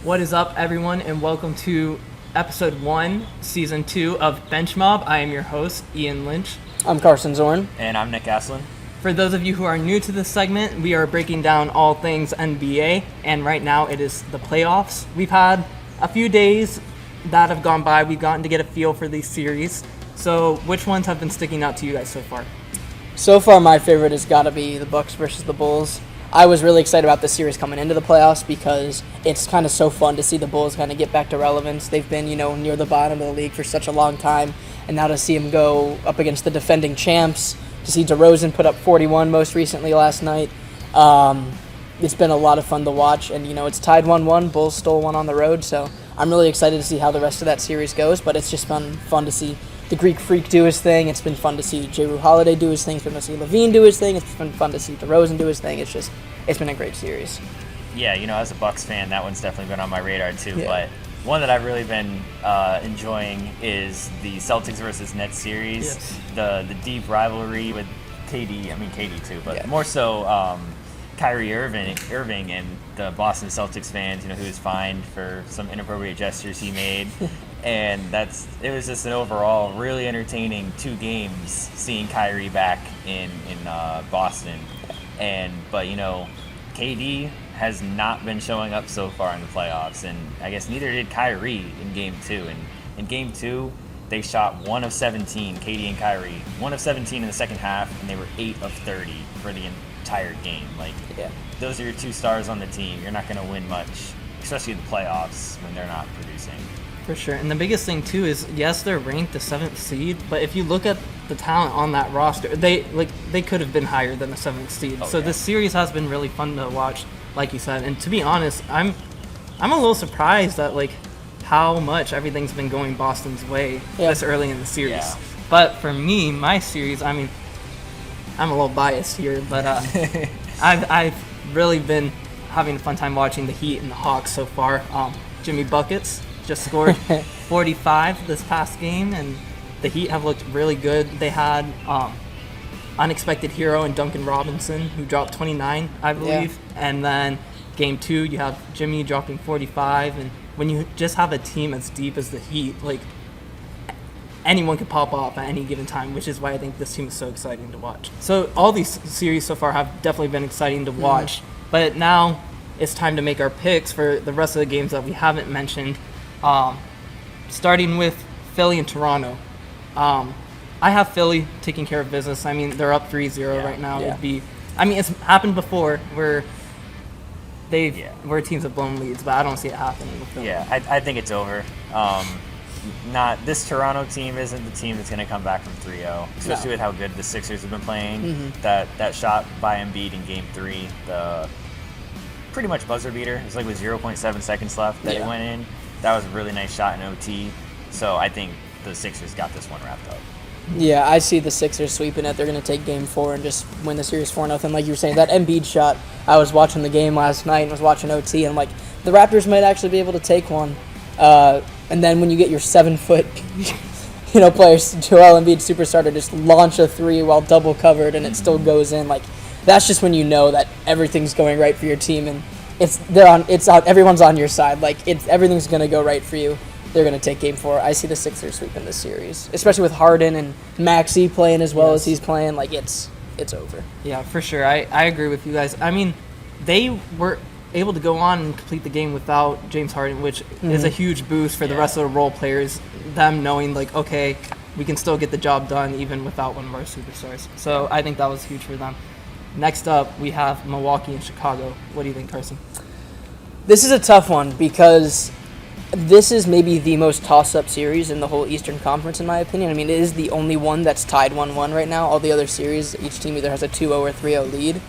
What is up, everyone, and welcome to episode 1, season 2 of Bench Mob. I am your host, Ian Lynch. I'm Carson Zorn. And I'm Nick Asselin. For those of you who are new to this segment, we are breaking down all things NBA, and right now it is the playoffs. We've had a few days that have gone by. We've gotten to get a feel for these series. So which ones have been sticking out to you guys so far? So far, my favorite has got to be the Bucks versus the Bulls. I was really excited about this series coming into the playoffs because it's kind of so fun to see the Bulls kind of get back to relevance. They've been, near the bottom of the league for such a long time, and now to see them go up against the defending champs, to see DeRozan put up 41 most recently last night, it's been a lot of fun to watch. And, it's tied 1-1. Bulls stole one on the road, so I'm really excited to see how the rest of that series goes, but it's just been fun to see the Greek Freak do his thing. It's been fun to see Jrue Holiday do his thing. It's been fun to see Levine do his thing. It's been fun to see DeRozan do his thing. It's been a great series. Yeah, as a Bucks fan, that one's definitely been on my radar too. Yeah. But one that I've really been enjoying is the Celtics versus Nets series. Yes. The deep rivalry with KD too, but Yeah. more so Kyrie Irving and the Boston Celtics fans, who was fined for some inappropriate gestures he made. And it was just an overall really entertaining 2 games seeing Kyrie back in Boston. But KD has not been showing up so far in the playoffs, and I guess neither did Kyrie in Game 2. And in Game 2, they shot 1 of 17, KD and Kyrie, 1 of 17 in the second half, and they were 8 of 30 for the entire game. Those are your 2 stars on the team. You're not going to win much, especially in the playoffs when they're not producing. For sure. And the biggest thing, too, is, yes, they're ranked the 7th seed, but if you look at the talent on that roster, they could have been higher than the 7th seed. So this series has been really fun to watch, like you said. And to be honest, I'm a little surprised at, how much everything's been going Boston's way this early in the series. Yeah. But for me, my series, I'm a little biased here, but I've really been having a fun time watching the Heat and the Hawks so far. Jimmy Buckets just scored 45 this past game, and the Heat have looked really good. They had unexpected hero in Duncan Robinson, who dropped 29, I believe. Yeah. And then Game 2, you have Jimmy dropping 45. And when you just have a team as deep as the Heat, anyone could pop off at any given time, which is why I think this team is so exciting to watch. So all these series so far have definitely been exciting to watch. Mm-hmm. But now it's time to make our picks for the rest of the games that we haven't mentioned. Starting with Philly and Toronto. I have Philly taking care of business. They're up 3-0 right now. Yeah. It's happened before where teams have blown leads, but I don't see it happening with Philly. Yeah, I think it's over. This Toronto team isn't the team that's going to come back from 3-0, especially with how good the Sixers have been playing. Mm-hmm. That shot by Embiid in Game 3, the pretty much buzzer beater. It's with 0.7 seconds left that it went in. That was a really nice shot in OT. So I think the Sixers got this one wrapped up. Yeah, I see the Sixers sweeping it. They're going to take Game 4 and just win the series 4-0. Like you were saying, that Embiid shot, I was watching the game last night and was watching OT, and the Raptors might actually be able to take one. And then when you get your 7-foot, player, Joel Embiid, superstar, to just launch a 3 while double covered and it still goes in, that's just when you know that everything's going right for your team, and everyone's on your side. Everything's going to go right for you. They're going to take Game 4. I see the Sixers sweeping this series, especially with Harden and Maxey playing as well as he's playing. It's over. Yeah, for sure. I agree with you guys. They were able to go on and complete the game without James Harden, which is a huge boost for the rest of the role players, them knowing, okay, we can still get the job done even without one of our superstars. So I think that was huge for them. Next up, we have Milwaukee and Chicago. What do you think, Carson? This is a tough one because this is maybe the most toss-up series in the whole Eastern Conference, in my opinion. It is the only one that's tied 1-1 right now. All the other series, each team either has a 2-0 or 3-0 lead.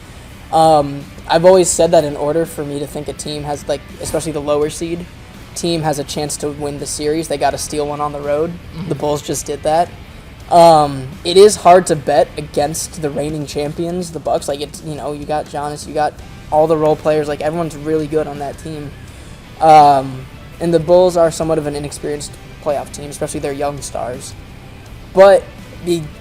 I've always said that in order for me to think a team has, especially the lower seed team, has a chance to win the series, they got to steal one on the road. Mm-hmm. The Bulls just did that. It is hard to bet against the reigning champions, the Bucks. You got Giannis, you got all the role players. Everyone's really good on that team. And the Bulls are somewhat of an inexperienced playoff team, especially their young stars. But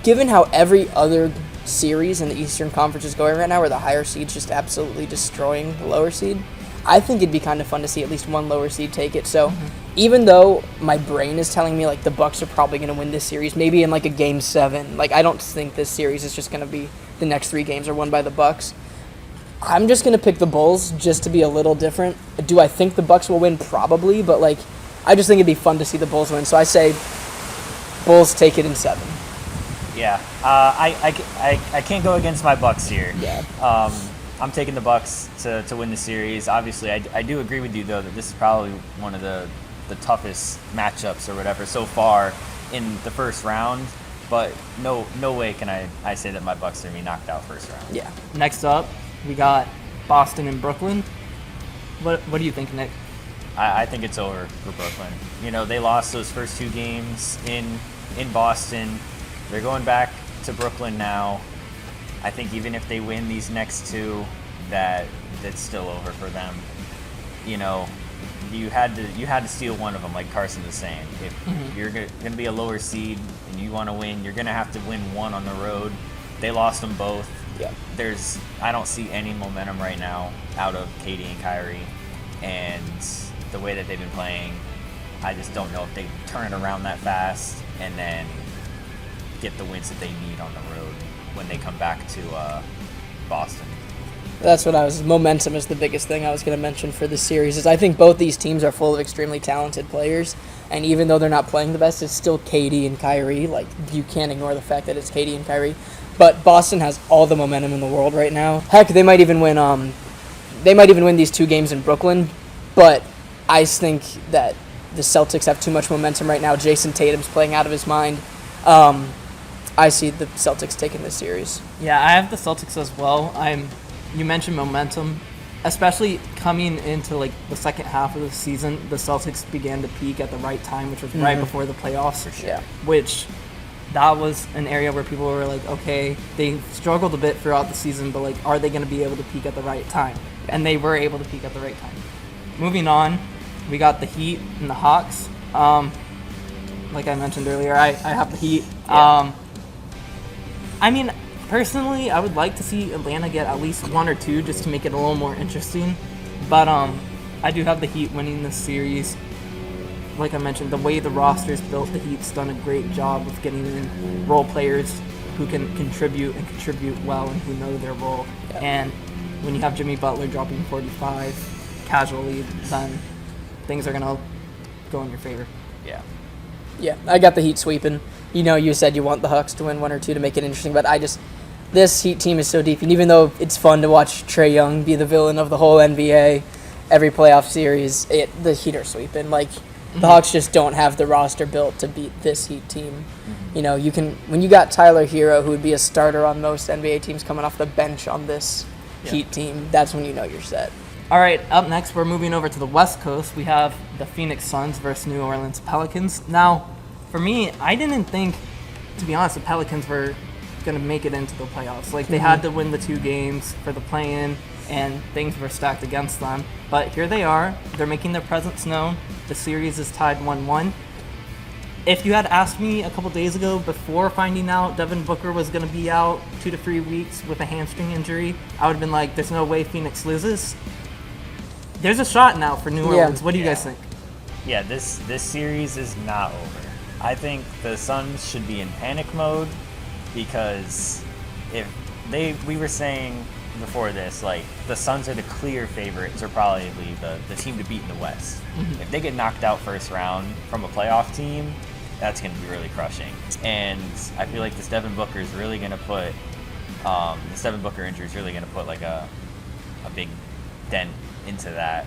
given how every other series in the Eastern Conference is going right now, where the higher seed's just absolutely destroying the lower seed, I think it'd be kind of fun to see at least one lower seed take it. So even though my brain is telling me like the Bucks are probably going to win this series, maybe in like a game 7, like I don't think this series is just going to be the next 3 games are won by the Bucks. I'm just going to pick the Bulls just to be a little different. Do I think the Bucks will win? Probably, but like I just think it'd be fun to see the Bulls win. So I say Bulls take it in 7. Yeah, I can't go against my Bucks here. Yeah. I'm taking the Bucks to win the series. Obviously, I do agree with you, though, that this is probably one of the toughest matchups or whatever so far in the first round. But no way can I say that my Bucks are going to be knocked out first round. Yeah. Next up, we got Boston and Brooklyn. What do you think, Nick? I think it's over for Brooklyn. You know, they lost those first 2 games in Boston. They're going back to Brooklyn now. I think even if they win these next 2, that's still over for them. You know, you had to steal one of them, like Carson was saying. If you're going to be a lower seed and you want to win, you're going to have to win one on the road. They lost them both. Yeah. I don't see any momentum right now out of KD and Kyrie, and the way that they've been playing, I just don't know if they turn it around that fast and then get the wins that they need on the road when they come back to Boston. That's what momentum is the biggest thing I was going to mention for this series. Is I think both these teams are full of extremely talented players, and even though they're not playing the best, it's still KD and Kyrie. Like, you can't ignore the fact that it's KD and Kyrie. But Boston has all the momentum in the world right now. Heck, they might even win. They might even win these 2 games in Brooklyn. But I think that the Celtics have too much momentum right now. Jason Tatum's playing out of his mind. I see the Celtics taking this series. Yeah, I have the Celtics as well. You mentioned momentum, especially coming into like the second half of the season. The Celtics began to peak at the right time, which was right before the playoffs. For sure. Yeah. Which that was an area where people were like, okay, they struggled a bit throughout the season, but like, are they going to be able to peak at the right time? And they were able to peak at the right time. Moving on, we got the Heat and the Hawks. Like I mentioned earlier, I have the Heat. Yeah. I mean, personally, I would like to see Atlanta get at least 1 or 2 just to make it a little more interesting. But I do have the Heat winning this series. Like I mentioned, the way the roster is built, the Heat's done a great job of getting in role players who can contribute and contribute well and who know their role. Yeah. And when you have Jimmy Butler dropping 45 casually, then things are going to go in your favor. Yeah. Yeah, I got the Heat sweeping. You know, you said you want the Hawks to win 1 or 2 to make it interesting, but this Heat team is so deep. And even though it's fun to watch Trae Young be the villain of the whole NBA, every playoff series, the Heat are sweeping. Like, the Hawks just don't have the roster built to beat this Heat team. You know, when you got Tyler Hero, who would be a starter on most NBA teams coming off the bench on this Heat team, that's when you know you're set. All right, up next, we're moving over to the West Coast. We have the Phoenix Suns versus New Orleans Pelicans. Now, for me, I didn't think, to be honest, the Pelicans were going to make it into the playoffs. Like, they had to win the 2 games for the play-in, and things were stacked against them. But here they are. They're making their presence known. The series is tied 1-1. If you had asked me a couple days ago, before finding out Devin Booker was going to be out 2 to 3 weeks with a hamstring injury, I would have been like, there's no way Phoenix loses. There's a shot now for New Orleans. What do you guys think? Yeah, this series is not over. I think the Suns should be in panic mode because we were saying before this, like, the Suns are the clear favorites or probably the team to beat in the West. If they get knocked out first round from a playoff team, that's going to be really crushing. And I feel like this Devin Booker is really going to put this Devin Booker injury is really going to put like a big dent into that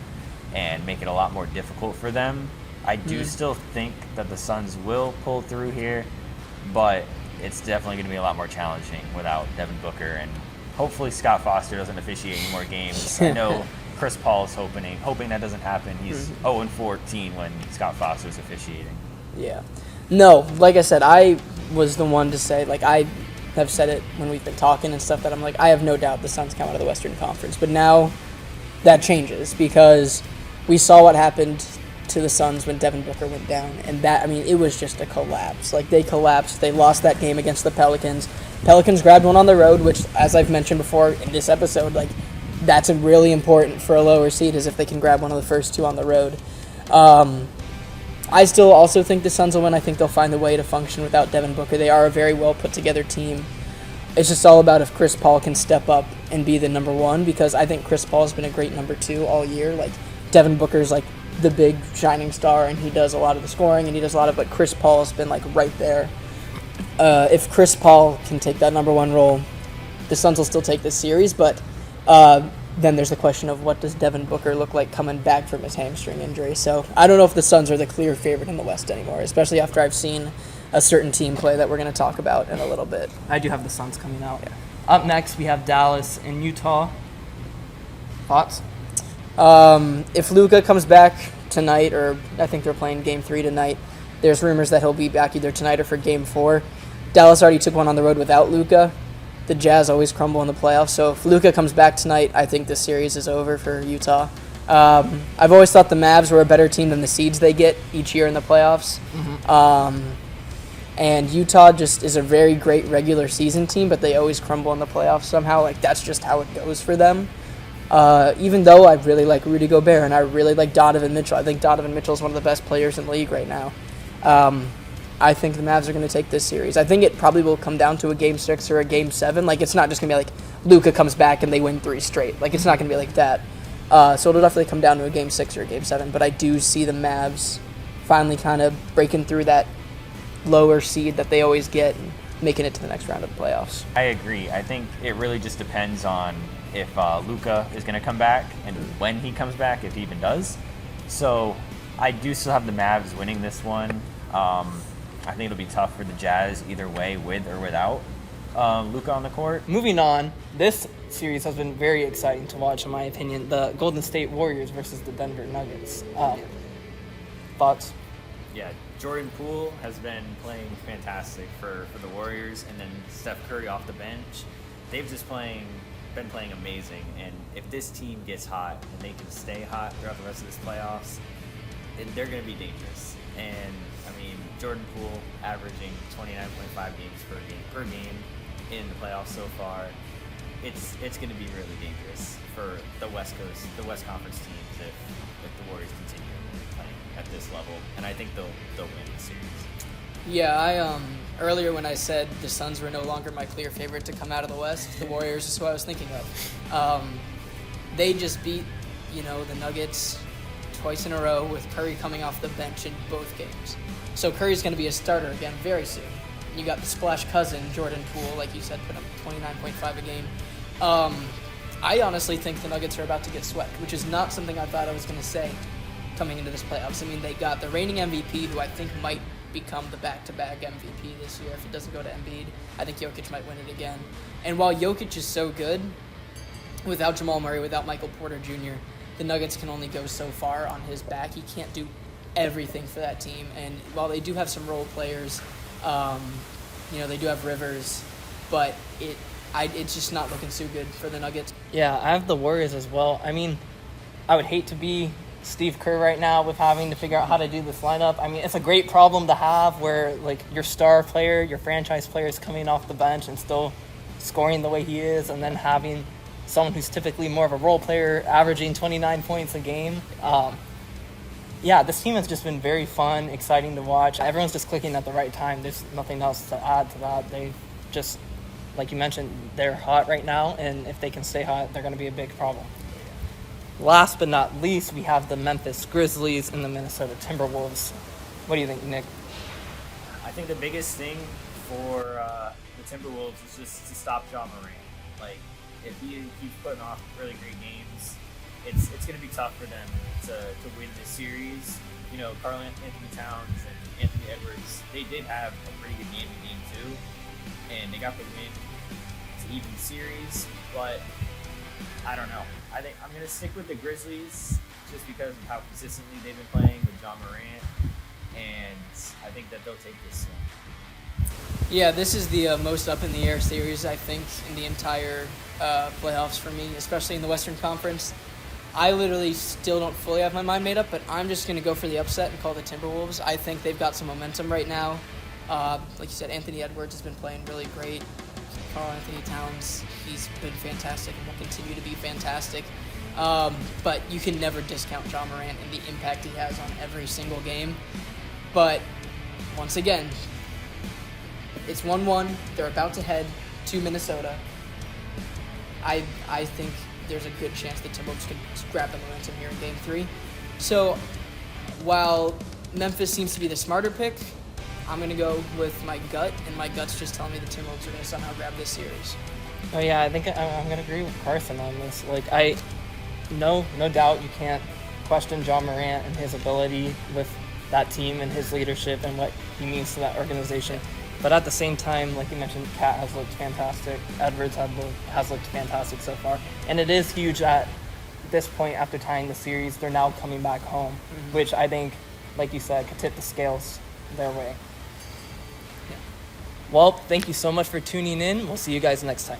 and make it a lot more difficult for them. I do still think that the Suns will pull through here, but it's definitely going to be a lot more challenging without Devin Booker, and hopefully Scott Foster doesn't officiate any more games. I know Chris Paul is hoping that doesn't happen. He's 0-14 when Scott Foster's officiating. Yeah. No, like I said, I was the one to say, like, I have said it when we've been talking and stuff, that I'm like, I have no doubt the Suns come out of the Western Conference. But now that changes because we saw what happened to the Suns when Devin Booker went down. And that, I mean, it was just a collapse. Like, they collapsed. They lost that game against the Pelicans. Pelicans grabbed one on the road, which, as I've mentioned before in this episode, like, that's a really important for a lower seed, is if they can grab one of the first two on the road. I still also think the Suns will win. I think they'll find a way to function without Devin Booker. They are a very well put together team. It's just all about if Chris Paul can step up and be the number one, because I think Chris Paul has been a great number two all year. Like, Devin Booker's like the big shining star, and he does a lot of the scoring, and he does a lot of, but Chris Paul has been like right there. If Chris Paul can take that number one role, the Suns will still take this series, but then there's the question of what does Devin Booker look like coming back from his hamstring injury. So I don't know if the Suns are the clear favorite in the West anymore, especially after I've seen a certain team play that we're going to talk about in a little bit. I do have the Suns coming out. Yeah. Up next, we have Dallas and Utah. Thoughts? If Luka comes back tonight, or I think they're playing Game 3 tonight, there's rumors that he'll be back either tonight or for Game 4. Dallas already took one on the road without Luka. The Jazz always crumble in the playoffs, so if Luka comes back tonight, I think the series is over for Utah. I've always thought the Mavs were a better team than the seeds they get each year in the playoffs. And Utah just is a very great regular season team, but they always crumble in the playoffs somehow. Like, that's just how it goes for them. Even though I really like Rudy Gobert and I really like Donovan Mitchell. I think Donovan Mitchell is one of the best players in the league right now. I think the Mavs are going to take this series. I think it probably will come down to a Game 6 or a Game 7. Like, it's not just going to be like Luka comes back and they win 3 straight. Like, it's not going to be like that. So it'll definitely come down to a Game 6 or a Game 7. But I do see the Mavs finally kind of breaking through that lower seed that they always get and making it to the next round of the playoffs. I agree. I think it really just depends on if Luka is going to come back and when he comes back, if he even does. So I do still have the Mavs winning this one. I think it'll be tough for the Jazz either way, with or without Luka on the court. Moving on, this series has been very exciting to watch, in my opinion. The Golden State Warriors versus the Denver Nuggets. Thoughts? Yeah, Jordan Poole has been playing fantastic for the Warriors, and then Steph Curry off the bench. They've just been playing amazing, and if this team gets hot and they can stay hot throughout the rest of this playoffs, they're going to be dangerous. And I mean, Jordan Poole averaging 29.5 games per game in the playoffs so far. It's going to be really dangerous for the West Conference teams if the Warriors continue playing at this level, and I think they'll win the series. Yeah, earlier when I said the Suns were no longer my clear favorite to come out of the West, the Warriors is who I was thinking of. They just beat, the Nuggets twice in a row with Curry coming off the bench in both games. So Curry's going to be a starter again very soon. You got the splash cousin, Jordan Poole, like you said, put up 29.5 a game. I honestly think the Nuggets are about to get swept, which is not something I thought I was going to say coming into this playoffs. I mean, they got the reigning MVP, who I think might become the back-to-back MVP this year if it doesn't go to Embiid. I think Jokic might win it again. And while Jokic is so good, without Jamal Murray, without Michael Porter Jr., the Nuggets can only go so far on his back. He can't do everything for that team. And while they do have some role players, they do have Rivers, but it's just not looking so good for the Nuggets. Yeah, I have the Warriors as well. I mean, I would hate to be Steve Kerr right now with having to figure out how to do this lineup. I mean, it's a great problem to have where, like, your star player, your franchise player is coming off the bench and still scoring the way he is, and then having someone who's typically more of a role player averaging 29 points a game. This team has just been very fun, exciting to watch. Everyone's just clicking at the right time. There's nothing else to add to that. They just, like you mentioned, they're hot right now, and if they can stay hot, they're going to be a big problem. Last but not least, we have the Memphis Grizzlies and the Minnesota Timberwolves. What do you think, Nick? I think the biggest thing for the Timberwolves is just to stop Ja Morant. Like, if he keeps putting off really great games, it's going to be tough for them to win this series. Karl Anthony Towns and Anthony Edwards, they did have a pretty good game in Game 2, and they got the win to even the series, but I don't know. I think I'm going to stick with the Grizzlies just because of how consistently they've been playing with Ja Morant, and I think that they'll take this one. Yeah, this is the most up-in-the-air series, I think, in the entire playoffs for me, especially in the Western Conference. I literally still don't fully have my mind made up, but I'm just going to go for the upset and call the Timberwolves. I think they've got some momentum right now. Like you said, Anthony Edwards has been playing really great. Karl Anthony Towns. He's been fantastic and will continue to be fantastic. But you can never discount Ja Morant and the impact he has on every single game. But once again, it's 1-1. They're about to head to Minnesota. I think there's a good chance the Timberwolves can grab the momentum here in Game 3. So while Memphis seems to be the smarter pick, I'm going to go with my gut, and my gut's just telling me the Timberwolves are going to somehow grab this series. Oh yeah, I think I'm going to agree with Carson on this. Like, no doubt you can't question Ja Morant and his ability with that team and his leadership and what he means to that organization. But at the same time, like you mentioned, Cat has looked fantastic. Edwards has looked fantastic so far. And it is huge at this point, after tying the series, they're now coming back home, which I think, like you said, could tip the scales their way. Yeah. Well, thank you so much for tuning in. We'll see you guys next time.